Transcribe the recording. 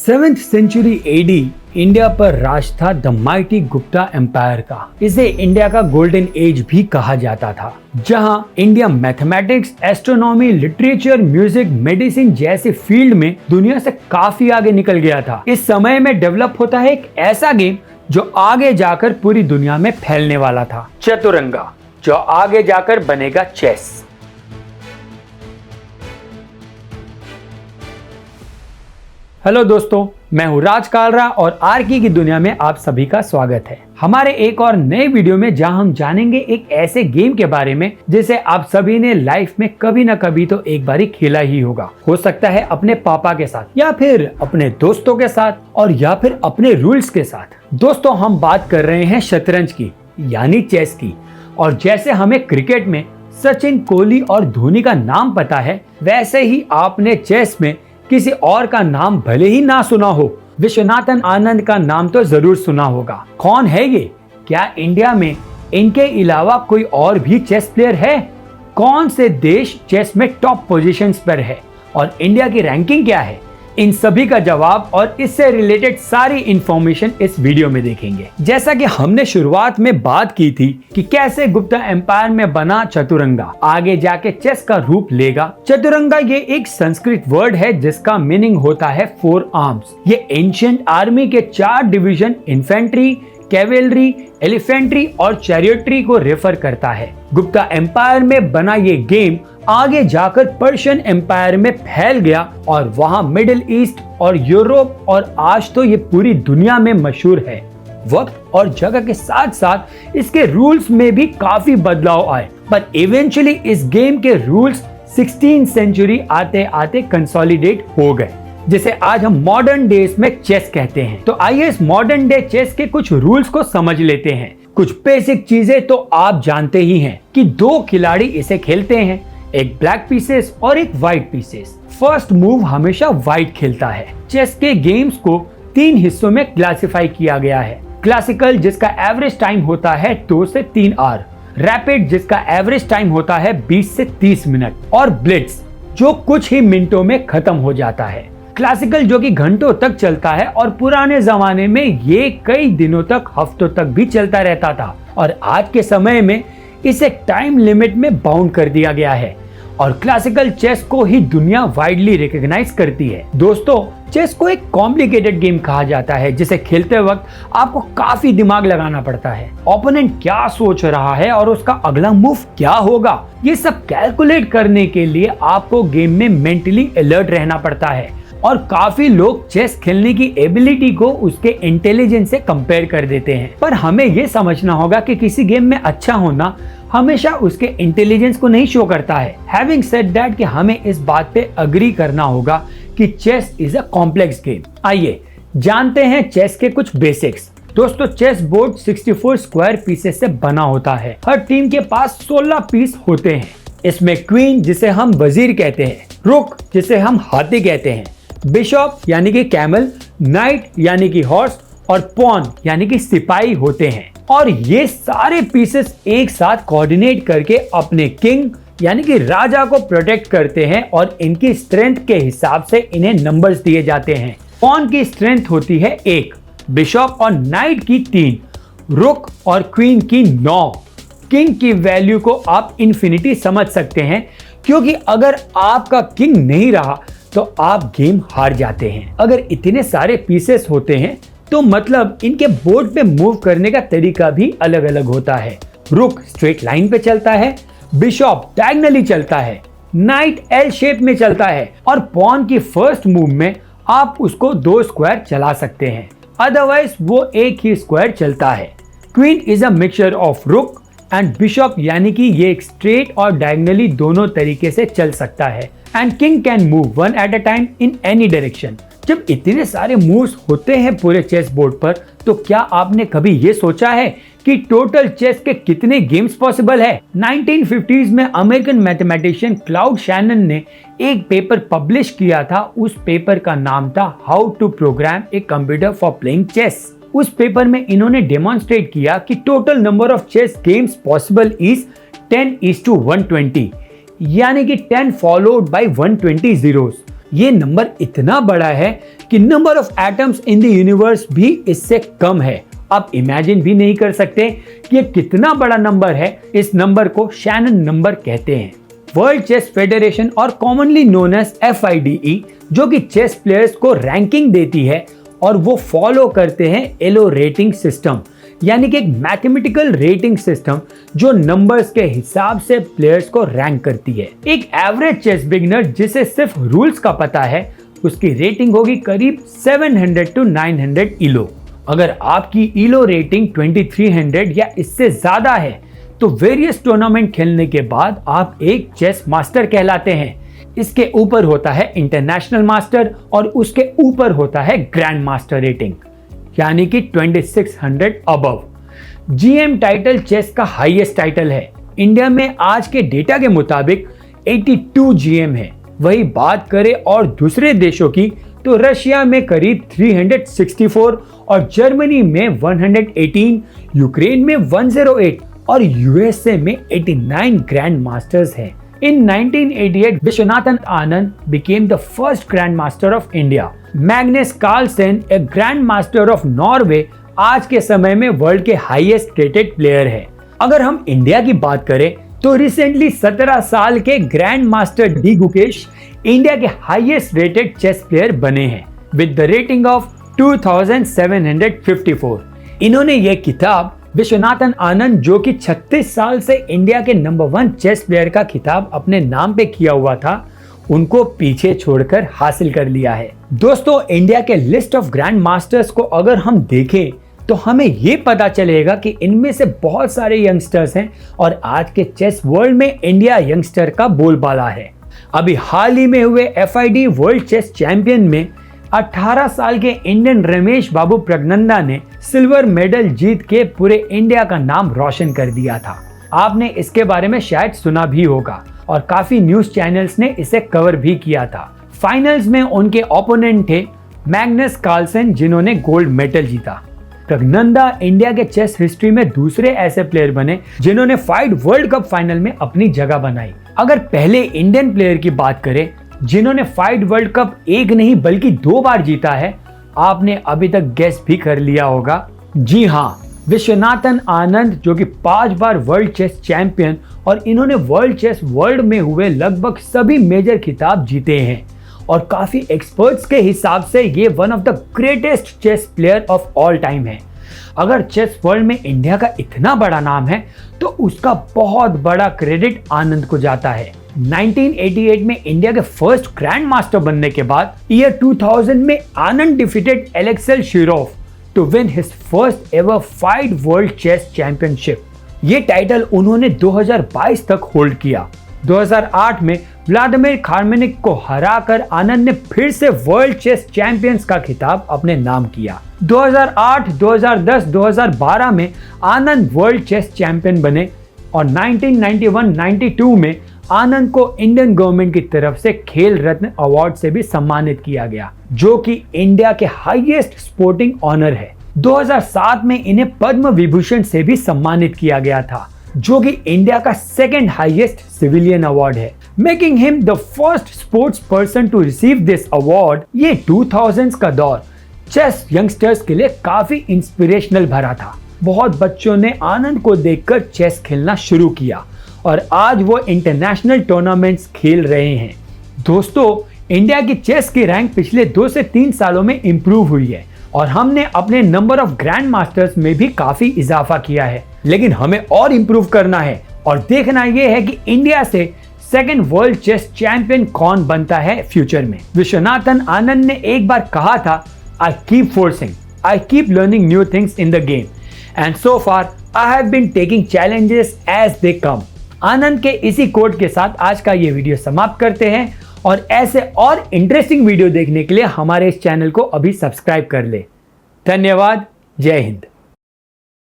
7th century AD India पर राज था the mighty Gupta empire का। इसे इंडिया का गोल्डन एज भी कहा जाता था, जहां India mathematics, astronomy, literature, music, medicine जैसे फील्ड में दुनिया से काफी आगे निकल गया था। इस समय में डेवलप होता है एक ऐसा गेम जो आगे जाकर पूरी दुनिया में फैलने वाला था, चतुरंगा, जो आगे जाकर बनेगा चेस। हेलो दोस्तों, मैं हूँ राज कालरा और आर्की की दुनिया में आप सभी का स्वागत है हमारे एक और नए वीडियो में, जहां हम जानेंगे एक ऐसे गेम के बारे में जिसे आप सभी ने लाइफ में कभी ना कभी तो एक बारी खेला ही होगा। हो सकता है अपने पापा के साथ, या फिर अपने दोस्तों के साथ, और या फिर अपने रूल्स के साथ। दोस्तों, हम बात कर रहे हैं शतरंज की, यानी चेस की। और जैसे हमें क्रिकेट में सचिन, कोहली और धोनी का नाम पता है, वैसे ही आपने चेस में किसी और का नाम भले ही ना सुना हो, विश्वनाथन आनंद का नाम तो जरूर सुना होगा। कौन है ये? क्या इंडिया में इनके अलावा कोई और भी चेस प्लेयर है? कौन से देश चेस में टॉप पोजीशंस पर है और इंडिया की रैंकिंग क्या है? इन सभी का जवाब और इससे रिलेटेड सारी इंफॉर्मेशन इस वीडियो में देखेंगे। जैसा कि हमने शुरुआत में बात की थी कि कैसे गुप्ता एम्पायर में बना चतुरंगा आगे जाके चेस का रूप लेगा। चतुरंगा ये एक संस्कृत वर्ड है जिसका मीनिंग होता है 4 आर्म्स। ये एंशिएंट आर्मी के 4 डिवीजन, इन्फेंट्री, कैवेलरी, एलिफेंट्री और चैरियटरी को रेफर करता है। गुप्ता एम्पायर में बना ये गेम आगे जाकर पर्शियन एम्पायर में फैल गया और वहां मिडिल ईस्ट और यूरोप और आज तो ये पूरी दुनिया में मशहूर है। वक्त और जगह के साथ साथ इसके रूल्स में भी काफी बदलाव आए, पर इवेंचुअली इस गेम के रूल्स 16th सेंचुरी आते आते कंसोलिडेट हो गए, जिसे आज हम मॉडर्न डेज में चेस कहते हैं। तो आइए इस मॉडर्न डे चेस के कुछ रूल्स को समझ लेते हैं। कुछ बेसिक चीजें तो आप जानते ही हैं कि 2 खिलाड़ी इसे खेलते हैं, एक ब्लैक पीसेस और एक व्हाइट पीसेस। फर्स्ट मूव हमेशा व्हाइट खेलता है। चेस के गेम्स को 3 हिस्सों में क्लासिफाई किया गया है। क्लासिकल, जिसका एवरेज टाइम होता है 2 से 3 आवर, रैपिड, जिसका एवरेज टाइम होता है 20 से 30 मिनट, और ब्लिट्ज, जो कुछ ही मिनटों में खत्म हो जाता है। क्लासिकल जो कि घंटों तक चलता है और पुराने जमाने में ये कई दिनों तक, हफ्तों तक भी चलता रहता था, और आज के समय में इसे टाइम लिमिट में बाउंड कर दिया गया है और क्लासिकल चेस को ही दुनिया वाइडली रिकॉग्नाइज करती है। दोस्तों, चेस को एक कॉम्प्लिकेटेड गेम कहा जाता है, जिसे खेलते वक्त आपको काफी दिमाग लगाना पड़ता है। ओपोनेंट क्या सोच रहा है और उसका अगला मूव क्या होगा, ये सब कैलकुलेट करने के लिए आपको गेम में मेंटली अलर्ट रहना पड़ता है। और काफी लोग चेस खेलने की एबिलिटी को उसके इंटेलिजेंस से कंपेयर कर देते हैं, पर हमें ये समझना होगा कि किसी गेम में अच्छा होना हमेशा उसके इंटेलिजेंस को नहीं शो करता है। हैविंग सेड दैट, कि हमें इस बात पे अग्री करना होगा कि chess is a complex game. आइए जानते हैं चेस के कुछ बेसिक्स। दोस्तों, चेस बोर्ड 64 स्क्वायर पीसेस से बना होता है। हर टीम के पास 16 पीस होते हैं। इसमें क्वीन, जिसे हम वजीर कहते हैं, रुक, जिसे हम हाथी कहते हैं, बिशॉप यानी कि कैमल, नाइट यानी कि हॉर्स, और पॉन यानी कि सिपाही होते हैं। और ये सारे पीसेस एक साथ कोऑर्डिनेट करके अपने किंग यानी कि राजा को प्रोटेक्ट करते हैं, और इनकी स्ट्रेंथ के हिसाब से इन्हें नंबर्स दिए जाते हैं। पॉन की स्ट्रेंथ होती है 1, बिशॉप और नाइट की 3, रुक और क्वीन की 9। किंग की वैल्यू को आप इन्फिनिटी समझ सकते हैं, क्योंकि अगर आपका किंग नहीं रहा तो आप गेम हार जाते हैं। अगर इतने सारे पीसेस होते हैं तो मतलब इनके बोर्ड पे मूव करने का तरीका भी अलग अलग होता है। रुक स्ट्रेट लाइन पे चलता है, बिशॉप डायगोनली चलता है, नाइट एल शेप में चलता है, और पॉन की फर्स्ट मूव में आप उसको 2 स्क्वायर चला सकते हैं, अदरवाइज वो एक ही स्क्वायर चलता है। Queen is a mixture of रुक एंड बिशॉप, यानी कि ये एक स्ट्रेट और डायगोनली दोनों तरीके से चल सकता है। And king can move 1 at a time in any direction. जब इतने सारे मूव्स होते हैं पूरे चेस बोर्ड पर, तो क्या आपने कभी ये सोचा है कि टोटल चेस के कितने गेम्स पॉसिबल है? 1950s में अमेरिकन मैथमेटिशियन क्लाउड शैनन ने एक पेपर पब्लिश किया था। उस पेपर का नाम था how to program a computer for playing chess. उस पेपर में इन्होंने डेमोन्स्ट्रेट किया कि total number of chess games possible is 10:120, यानी कि 10 फॉलोड बाय 120 जीरोस। ये नंबर इतना बड़ा है कि कि number of atoms in the universe भी इससे कम है। आप इमेजिन भी नहीं कर सकते कि ये कितना बड़ा नंबर है। इस नंबर को शैनन नंबर कहते हैं। वर्ल्ड चेस फेडरेशन और कॉमनली नोन एज FIDE, जो कि चेस प्लेयर्स को रैंकिंग देती है, और वो फॉलो करते हैं एलो रेटिंग सिस्टम, यानी कि एक मैथमेटिकल रेटिंग सिस्टम जो नंबर्स के हिसाब से प्लेयर्स को रैंक करती है। एक एवरेज चेस बिगिनर जिसे सिर्फ रूल्स का पता है, उसकी रेटिंग होगी करीब 700 to 900 इलो। अगर आपकी इलो रेटिंग 2300 या इससे ज्यादा है तो वेरियस टूर्नामेंट खेलने के बाद आप एक चेस मास्टर कहलाते हैं। इसके ऊपर होता है इंटरनेशनल मास्टर और उसके ऊपर होता है ग्रैंड मास्टर रेटिंग, यानी कि 2600 अबव। GM टाइटल चेस का हाईएस्ट टाइटल है। इंडिया में आज के डेटा के मुताबिक 82 GM है। वही बात करें और दूसरे देशों की तो रशिया में करीब 364 और जर्मनी में 118, यूक्रेन में 108 और USA में 89 ग्रैंड मास्टर्स हैं। In 1988, Viswanathan Anand became the first Grand Master of India. Magnus Carlsen, a Grand Master of Norway, आज के समय में वर्ल्ड के हाईएस्ट रेटेड प्लेयर है। अगर हम इंडिया की बात करें तो रिसेंटली 17 साल के grand master D Gukesh India के हाईएस्ट रेटेड चेस प्लेयर बने हैं विद द रेटिंग ऑफ 2754। इन्होंने ये खिताब विश्वनाथन आनंद, जो कि 36 साल से इंडिया के नंबर 1 चेस प्लेयर का खिताब अपने नाम पे किया हुआ था, उनको पीछे छोड़कर हासिल कर लिया है। दोस्तों, इंडिया के लिस्ट ऑफ ग्रैंड मास्टर्स को अगर हम देखें तो हमें ये पता चलेगा कि इनमें से बहुत सारे यंगस्टर्स हैं और आज के चेस वर्ल्ड में इंडिया यंगस्टर का बोलबाला है। अभी हाल ही में हुए FIDE वर्ल्ड चेस चैंपियन में 18 साल के इंडियन रमेश बाबू प्रगनंदा ने सिल्वर मेडल जीत के पूरे इंडिया का नाम रोशन कर दिया था। आपने इसके बारे में शायद सुना भी होगा और काफी न्यूज चैनल्स ने इसे कवर भी किया था। फाइनल्स में उनके ओपोनेंट थे मैग्नस कार्लसन, जिन्होंने गोल्ड मेडल जीता। प्रगनंदा इंडिया के चेस हिस्ट्री में दूसरे ऐसे प्लेयर बने जिन्होंने फाइड वर्ल्ड कप फाइनल में अपनी जगह बनाई। अगर पहले इंडियन प्लेयर की बात करें जिन्होंने फाइड वर्ल्ड कप एक नहीं बल्कि 2 बार जीता है, आपने अभी तक गेस भी कर लिया होगा। जी हाँ, विश्वनाथन आनंद, जो कि 5 बार वर्ल्ड चेस चैंपियन और इन्होंने वर्ल्ड चेस वर्ल्ड में हुए लगभग सभी मेजर खिताब जीते हैं और काफी एक्सपर्ट्स के हिसाब से ये one of the greatest chess player of all time है। अगर चेस वर्ल्ड में इंडिया का इतना बड़ा नाम है तो उसका बहुत बड़ा क्रेडिट आनंद को जाता है। 1988 में इंडिया के फर्स्ट ग्रैंड मास्टर बनने के बाद ईयर 2000 में Anand defeated Alexei Shirov to win his first ever FIDE world chess championship. ये टाइटल उन्होंने 2022 तक होल्ड किया। 2008 में व्लादिमीर खारमेनिक को हराकर आनंद ने फिर से वर्ल्ड चेस चैंपियंस का खिताब अपने नाम किया। 2008, 2010, 2012 में आनंद वर्ल्ड चेस चैंपियन बने और 1991-92 में आनंद को इंडियन गवर्नमेंट की तरफ से खेल रत्न अवार्ड से भी सम्मानित किया गया, जो कि इंडिया के हाईएस्ट स्पोर्टिंग ऑनर है। 2007 में इन्हें पद्म विभूषण से भी सम्मानित किया गया था, जो कि इंडिया का सेकंड हाईएस्ट सिविलियन अवार्ड है, making him the first sports person to receive this award. ये 2000s का दौर चेस यंगस्टर्स के लिए काफी इंस्पिरेशनल भरा था। बहुत बच्चों ने आनंद को देखकर चेस खेलना शुरू किया और आज वो इंटरनेशनल टूर्नामेंट्स खेल रहे हैं। दोस्तों, इंडिया की चेस की रैंक पिछले 2 से 3 सालों में इंप्रूव हुई है और हमने अपने नंबर ऑफ ग्रैंड मास्टर्स में भी काफी इजाफा किया है, लेकिन हमें और इंप्रूव करना है और देखना यह है कि इंडिया से सेकंड वर्ल्ड चेस चैंपियन कौन बनता है फ्यूचर में। विश्वनाथन आनंद ने एक बार कहा था, I keep forcing, I keep learning new things in the game and so far I have been taking challenges as they come. Anand के इसी कोट के साथ आज का ये वीडियो समाप्त करते हैं और ऐसे और इंटरेस्टिंग वीडियो देखने के लिए हमारे इस चैनल को अभी सब्सक्राइब कर ले। धन्यवाद। जय हिंद।